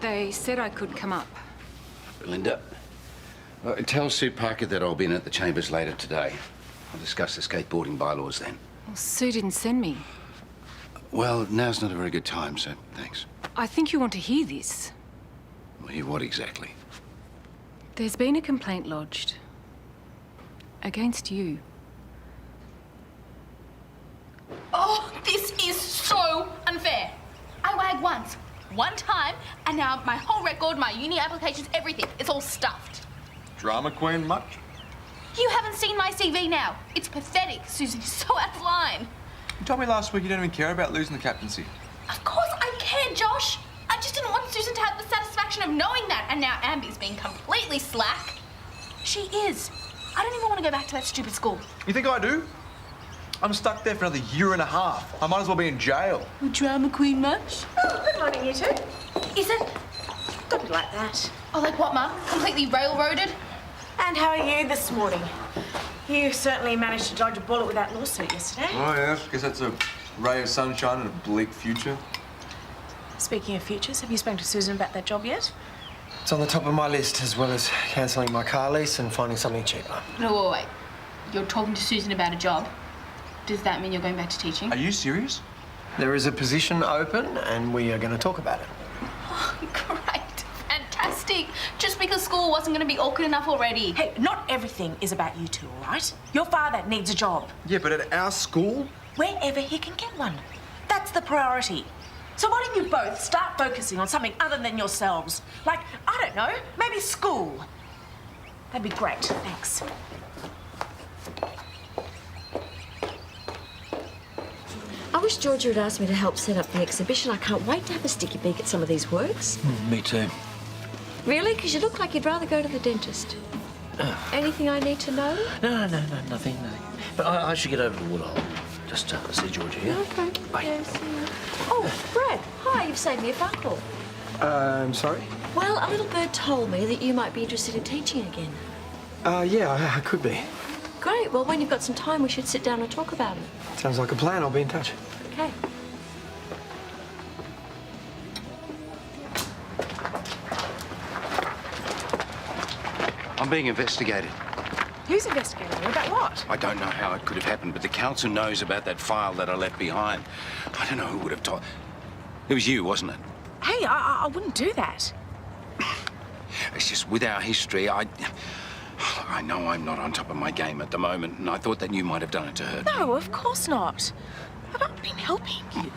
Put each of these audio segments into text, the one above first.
They said I could come up. Linda, tell Sue Parker that I'll be in at the chambers later today. I'll discuss the skateboarding bylaws then. Well, Sue didn't send me. Well, now's not a very good time, so thanks. I think you want to hear this. Well, hear what exactly? There's been a complaint lodged. Against you. Oh, this is so unfair. I wagged once, one time, and now my whole record, my uni applications, everything, it's all stuffed. Drama queen much? You haven't seen my CV now. It's pathetic. Susan's so out of line. You told me last week you don't even care about losing the captaincy. Of course I care, Josh. I just didn't want Susan to have the satisfaction of knowing that, and now Amby's being completely slack. She is. I don't even want to go back to that stupid school. You think I do? I'm stuck there for another year and a half. I might as well be in jail. Drama queen much? Oh, good morning, you two. Is it? Don't be like that. Oh, like what, Mum? Completely railroaded? And how are you this morning? You certainly managed to dodge a bullet with that lawsuit yesterday. Oh, yeah. Guess that's a ray of sunshine in a bleak future. Speaking of futures, have you spoken to Susan about that job yet? It's on the top of my list, as well as cancelling my car lease and finding something cheaper. No, wait. You're talking to Susan about a job. Does that mean you're going back to teaching? Are you serious? There is a position open, and we are going to talk about it. Oh, great. Fantastic. Just because school wasn't going to be awkward enough already. Hey, not everything is about you two, all right? Your father needs a job. Yeah, but at our school? Wherever he can get one. That's the priority. So why don't you both start focusing on something other than yourselves? Like, I don't know, maybe school. That'd be great. Thanks. I wish Georgia had asked me to help set up the exhibition. I can't wait to have a sticky beak at some of these works. Me too. Really? Because you look like you'd rather go to the dentist. Anything I need to know? No, nothing. But I should get over to Woodhole. Just see Georgia here. Okay. Bye. Yeah, see you. Oh, Brad. Hi, you've saved me a phone call. I'm sorry? Well, a little bird told me that you might be interested in teaching again. Yeah, I could be. Great. Well, when you've got some time, we should sit down and talk about it. Sounds like a plan. I'll be in touch. Okay. I'm being investigated. Who's investigating you? About what? I don't know how it could have happened, but the council knows about that file that I left behind. I don't know who would have told. It was you, wasn't it? Hey, I wouldn't do that. It's just with our history, I know I'm not on top of my game at the moment, and I thought that you might have done it to her. No, of course not. I've not been helping you.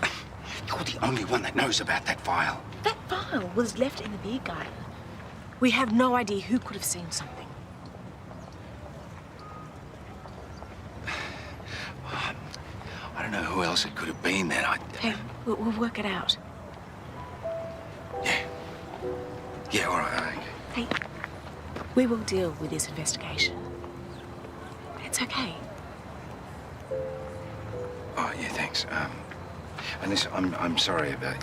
You're the only one that knows about that file. That file was left in the beer garden. We have no idea who could have seen something. I don't know who else it could have been then. Hey, we'll work it out. Yeah, all right. Okay. Hey, we will deal with this investigation. It's okay. Oh, yeah, thanks. And listen, I'm sorry about,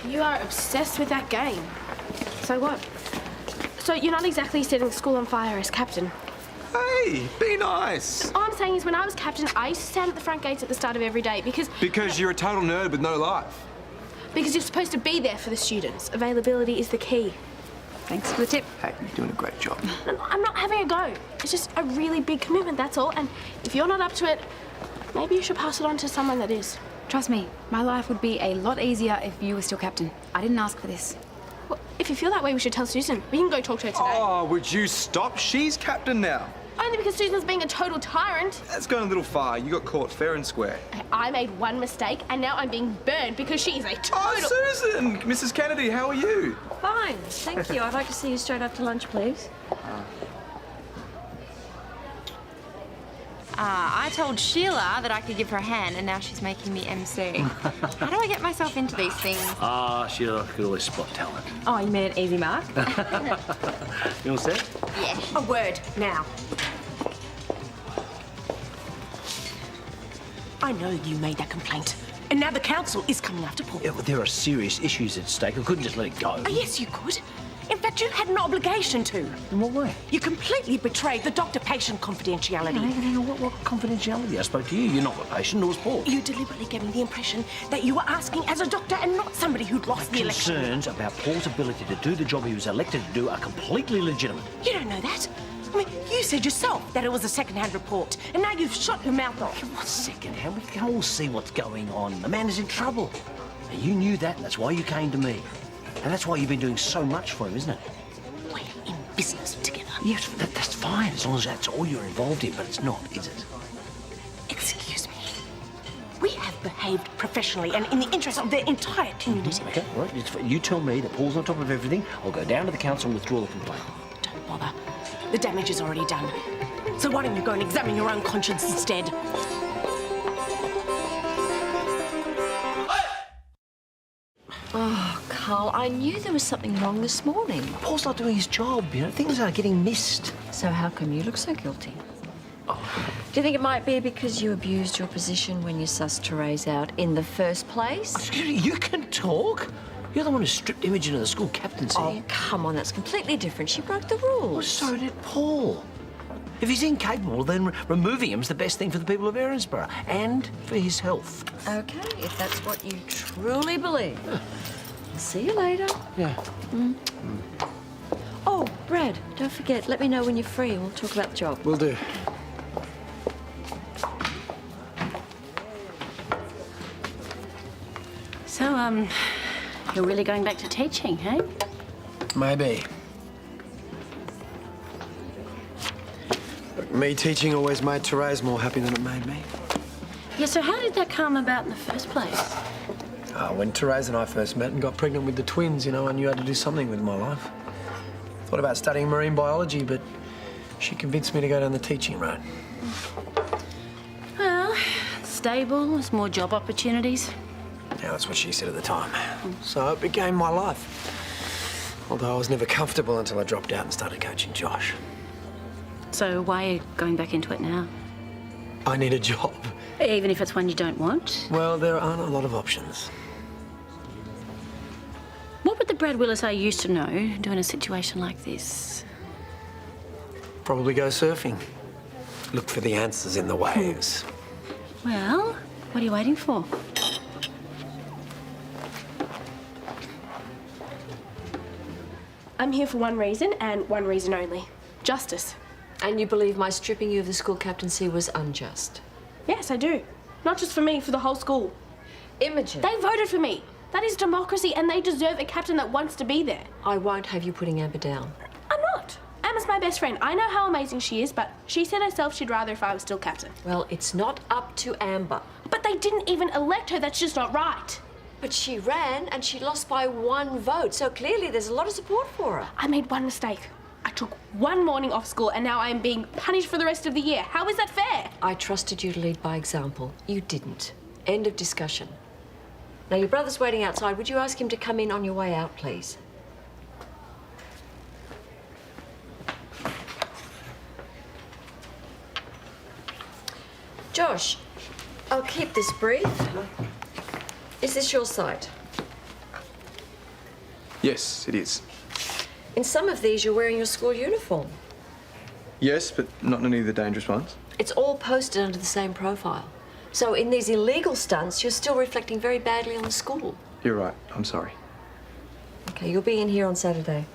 You are obsessed with that game. So what? So you're not exactly setting the school on fire as captain. Hey, be nice. All I'm saying is when I was captain, I used to stand at the front gates at the start of every day because... Because you're a total nerd with no life. Because you're supposed to be there for the students. Availability is the key. Thanks for the tip. Hey, you're doing a great job. No, I'm not having a go. It's just a really big commitment, that's all. And if you're not up to it, maybe you should pass it on to someone that is. Trust me, my life would be a lot easier if you were still captain. I didn't ask for this. Well, if you feel that way, we should tell Susan. We can go talk to her today. Oh, would you stop? She's captain now. Only because Susan's being a total tyrant. That's going a little far. You got caught fair and square. I made one mistake, and now I'm being burned because she is a total... Oh, Susan! Mrs. Kennedy, how are you? Fine, thank you. I'd like to see you straight after lunch, please. I told Sheila that I could give her a hand, and now she's making me MC. How do I get myself into these things? Sheila could always spot talent. Oh, you mean an easy mark? You all set? Yeah. A word, now. I know you made that complaint, and now the council is coming after Paul. Yeah, but there are serious issues at stake. I couldn't just let it go. Oh, yes, you could. In fact, you had an obligation to. In what way? You completely betrayed the doctor-patient confidentiality. Hang on, what confidentiality? I spoke to you. You're not the patient, nor was Paul. You deliberately gave me the impression that you were asking as a doctor and not somebody who'd lost the election. Concerns about Paul's ability to do the job he was elected to do are completely legitimate. You don't know that. I mean, you said yourself that it was a second-hand report, and now you've shut your mouth off. What second-hand? We can all see what's going on. The man is in trouble. And you knew that, and that's why you came to me. And that's why you've been doing so much for him, isn't it? We're in business together. Yes, that's fine, as long as that's all you're involved in, but it's not, is it? Excuse me. We have behaved professionally and in the interest of the entire community. Okay, all right. You tell me that Paul's on top of everything. I'll go down to the council and withdraw the complaint. Don't bother. The damage is already done. So why don't you go and examine your own conscience instead? Oh, Karl, I knew there was something wrong this morning. Paul's not doing his job, you know. Things are getting missed. So how come you look so guilty? Do you think it might be because you abused your position when you sussed Terese out in the first place? Excuse me, you can talk? You're the one who stripped Imogen of the school captaincy. Oh, come on, that's completely different. She broke the rules. Well, so did Paul. If he's incapable, then removing him is the best thing for the people of Erinsborough and for his health. Okay, if that's what you truly believe. I'll see you later. Yeah. Oh, Brad, don't forget, let me know when you're free and we'll talk about the job. Will do. So, you're really going back to teaching, hey? Maybe. Look, me teaching always made Terese more happy than it made me. Yeah, so how did that come about in the first place? When Terese and I first met and got pregnant with the twins, you know, I knew I had to do something with my life. Thought about studying marine biology, but she convinced me to go down the teaching road. Well, stable, there's more job opportunities. Yeah, that's what she said at the time. So it became my life. Although I was never comfortable until I dropped out and started coaching Josh. So why are you going back into it now? I need a job. Even if it's one you don't want? Well, there aren't a lot of options. What would the Brad Willis I used to know do in a situation like this? Probably go surfing. Look for the answers in the waves. Well, what are you waiting for? I'm here for one reason and one reason only. Justice. And you believe my stripping you of the school captaincy was unjust? Yes, I do. Not just for me, for the whole school. Imogen. They voted for me. That is democracy and they deserve a captain that wants to be there. I won't have you putting Amber down. I'm not. Amber's my best friend. I know how amazing she is, but she said herself she'd rather if I was still captain. Well, it's not up to Amber. But they didn't even elect her. That's just not right. But she ran and she lost by 1 vote, so clearly there's a lot of support for her. I made one mistake. I took 1 morning off school and now I am being punished for the rest of the year. How is that fair? I trusted you to lead by example. You didn't. End of discussion. Now, your brother's waiting outside. Would you ask him to come in on your way out, please? Josh, I'll keep this brief. Is this your site? Yes, it is. In some of these, you're wearing your school uniform. Yes, but not in any of the dangerous ones. It's all posted under the same profile. So in these illegal stunts, you're still reflecting very badly on the school. You're right. I'm sorry. Okay, you'll be in here on Saturday.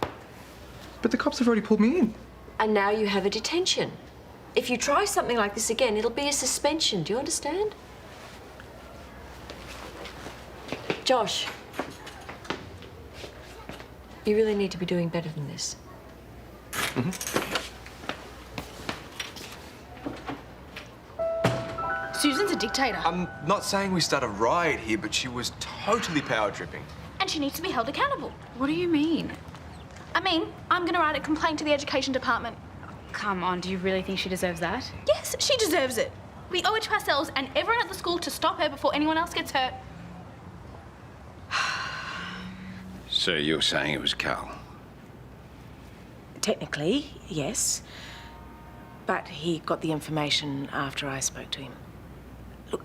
But the cops have already pulled me in. And now you have a detention. If you try something like this again, it'll be a suspension. Do you understand? Josh, you really need to be doing better than this. Susan's a dictator. I'm not saying we start a riot here, but she was totally power tripping. And she needs to be held accountable. What do you mean? I mean, I'm going to write a complaint to the education department. Come on, do you really think she deserves that? Yes, she deserves it. We owe it to ourselves and everyone at the school to stop her before anyone else gets hurt. So you're saying it was Karl? Technically, yes. But he got the information after I spoke to him. Look,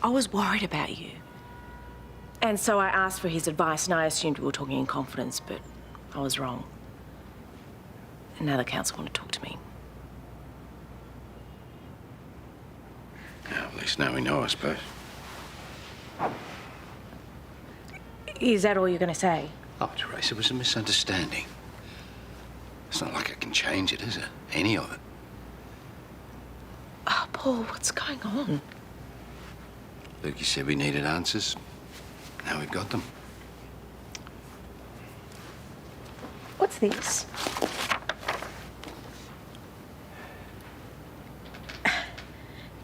I was worried about you. And so I asked for his advice and I assumed we were talking in confidence, but I was wrong. And now the council want to talk to me. Now, at least now we know, I suppose. Is that all you're going to say? Oh, Terese, it was a misunderstanding. It's not like I can change it, is it? Any of it. Oh, Paul, what's going on? Luke, you said we needed answers. Now we've got them. What's this?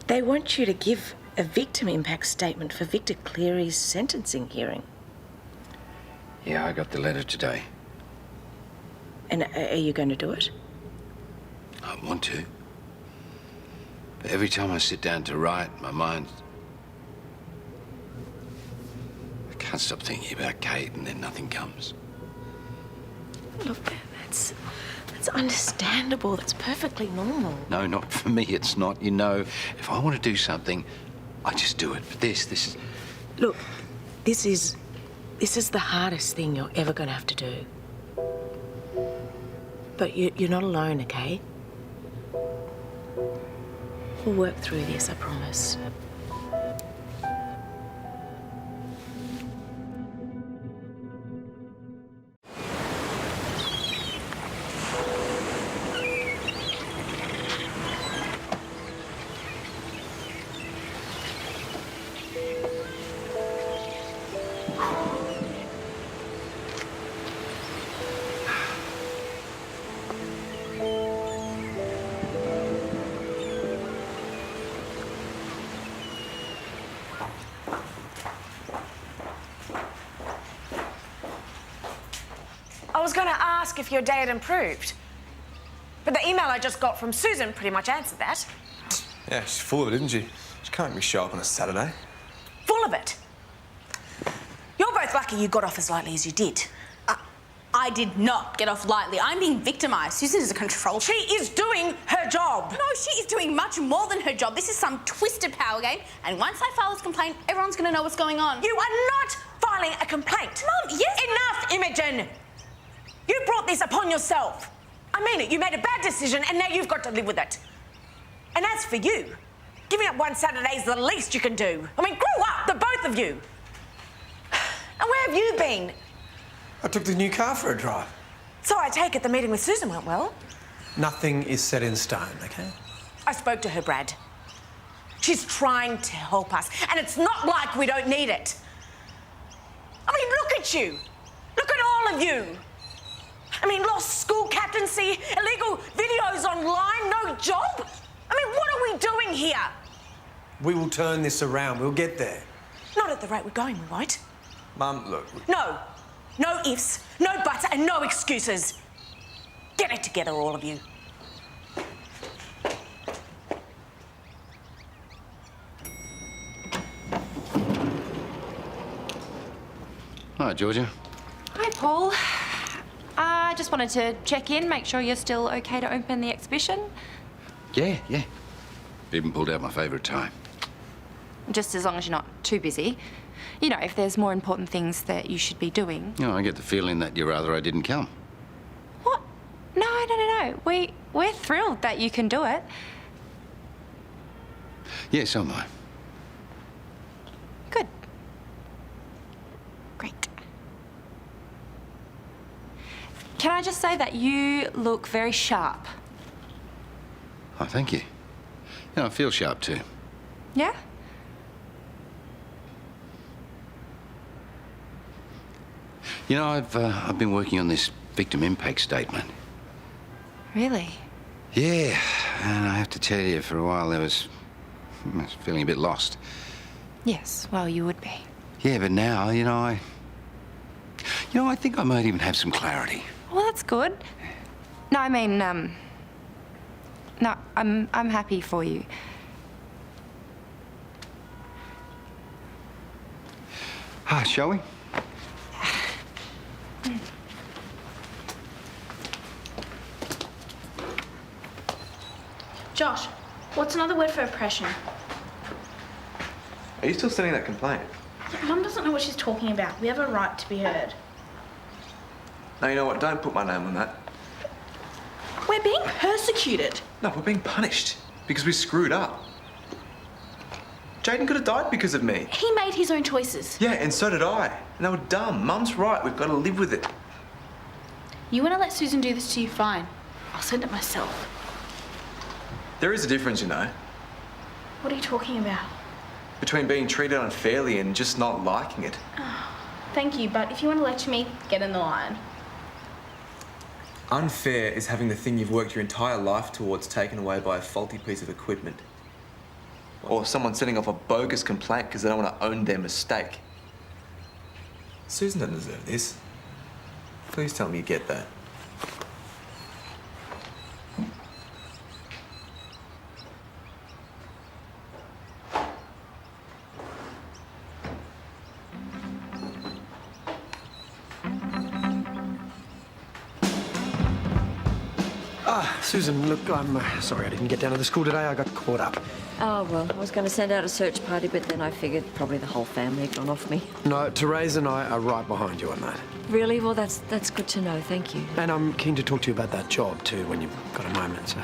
They want you to give a victim impact statement for Victor Cleary's sentencing hearing. Yeah, I got the letter today. And are you going to do it? I want to. But every time I sit down to write, my mind... I can't stop thinking about Kate, and then nothing comes. Look, that's understandable. That's perfectly normal. No, not for me, it's not. You know, if I want to do something, I just do it. But this is... Look, this is the hardest thing you're ever going to have to do. But you're not alone, okay? We'll work through this, I promise. I was going to ask if your day had improved. But the email I just got from Susan pretty much answered that. Yeah, she's full of it, isn't she? She can't make me show up on a Saturday. Full of it. You're both lucky you got off as lightly as you did. I did not get off lightly. I'm being victimised. Susan is a control. She is doing her job. No, she is doing much more than her job. This is some twisted power game, and once I file this complaint, everyone's going to know what's going on. You are not filing a complaint. Mum, yes. Enough, Imogen. You brought this upon yourself. I mean it. You made a bad decision, and now you've got to live with it. And as for you, giving up one Saturday is the least you can do. I mean, grow up, the both of you. And where have you been? I took the new car for a drive. So I take it the meeting with Susan went well. Nothing is set in stone, okay? I spoke to her, Brad. She's trying to help us, and it's not like we don't need it. I mean, look at you. Look at all of you. I mean, lost school captaincy, illegal videos online, no job. I mean, what are we doing here? We will turn this around. We'll get there. Not at the rate we're going, we won't. Mum, look... No. No ifs, no buts, and no excuses. Get it together, all of you. Hi, Georgia. Hi, Paul. I just wanted to check in, make sure you're still okay to open the exhibition. Yeah. Even pulled out my favourite tie. Just as long as you're not too busy. You know, if there's more important things that you should be doing. You know, I get the feeling that you'd rather I didn't come. What? No. We're thrilled that you can do it. Yeah, so am I. Good. Great. Can I just say that you look very sharp? Oh, thank you. You know, I feel sharp too. Yeah? You know, I've been working on this victim impact statement. Really? Yeah, and I have to tell you, for a while I was feeling a bit lost. Yes, well, you would be. Yeah, but now, I think I might even have some clarity. Well, that's good. No, I mean, no, I'm happy for you. Shall we? Josh, what's another word for oppression? Are you still sending that complaint? Mum doesn't know what she's talking about. We have a right to be heard. No, you know what? Don't put my name on that. We're We're being persecuted. No, we're being punished because we screwed up. Jaden could have died because of me. He made his own choices. Yeah, and so did I. And they were dumb. Mum's right. We've got to live with it. You want to let Susan do this to you, fine. I'll send it myself. There is a difference, you know, What are you talking about? between being treated unfairly and just not liking it. Thank you, but if you want to lecture me, get in the line. Unfair is having the thing you've worked your entire life towards taken away by a faulty piece of equipment. Or someone setting off a bogus complaint because they don't want to own their mistake. Susan doesn't deserve this. Please tell me you get that. Susan, look, I'm sorry I didn't get down to the school today. I got caught up. Oh, well, I was going to send out a search party, but then I figured probably the whole family had gone off me. No, Terese and I are right behind you on that. Really? Well, that's good to know. Thank you. And I'm keen to talk to you about that job, too, when you've got a moment, so...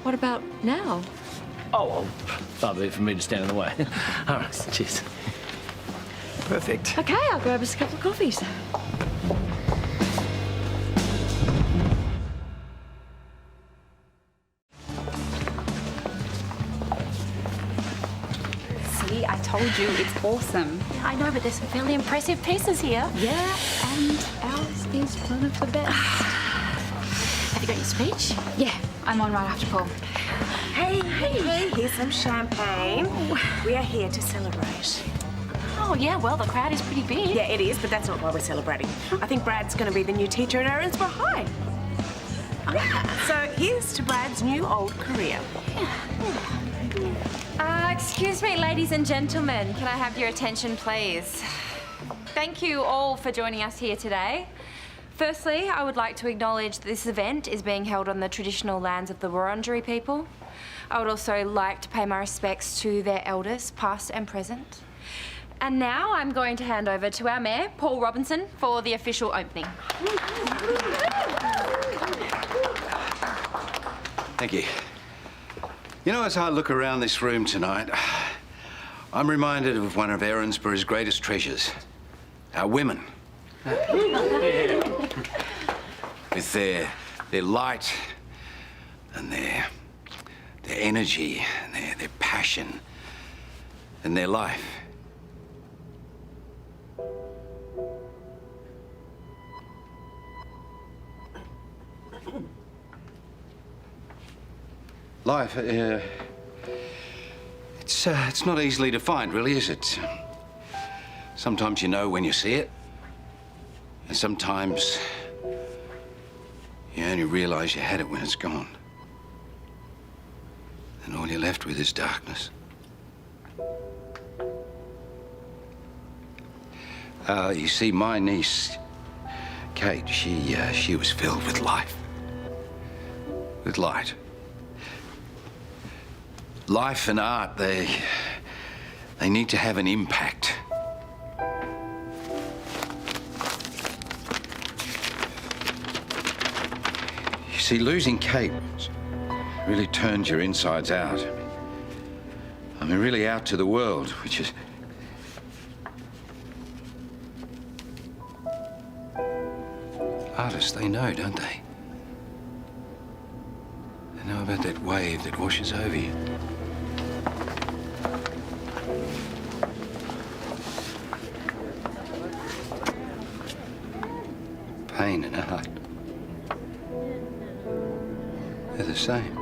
What about now? Oh, well, far be it for me to stand in the way. All right, cheers. Perfect. Okay, I'll grab us a couple of coffees. See, I told you, it's awesome. I know, but there's some fairly impressive pieces here. Yeah, and ours is one of the best. Have you got your speech? Yeah, I'm on right after Paul. Hey, here's some champagne. We are here to celebrate. Oh, yeah, well, the crowd is pretty big. Yeah, it is, but that's not why we're celebrating. I think Brad's going to be the new teacher at Erinsborough High. So here's to Brad's new old career. Excuse me, ladies and gentlemen. Can I have your attention, please? Thank you all for joining us here today. Firstly, I would like to acknowledge that this event is being held on the traditional lands of the Wurundjeri people. I would also like to pay my respects to their elders, past and present. And now I'm going to hand over to our Mayor, Paul Robinson, for the official opening. Thank you. You know, as I look around this room tonight, I'm reminded of one of Erinsborough's greatest treasures, our women. With their light and their energy and their passion and their life. Life, it's not easily defined, really, is it? Sometimes you know when you see it, and sometimes you only realize you had it when it's gone. And all you're left with is darkness. You see, my niece, Kate, she was filled with life, with light. Life and art, they need to have an impact. You see, losing Kate really turned your insides out. I mean, really out to the world, which is... Artists, they know, don't they? They know about that wave that washes over you. Pain and art, they're the same.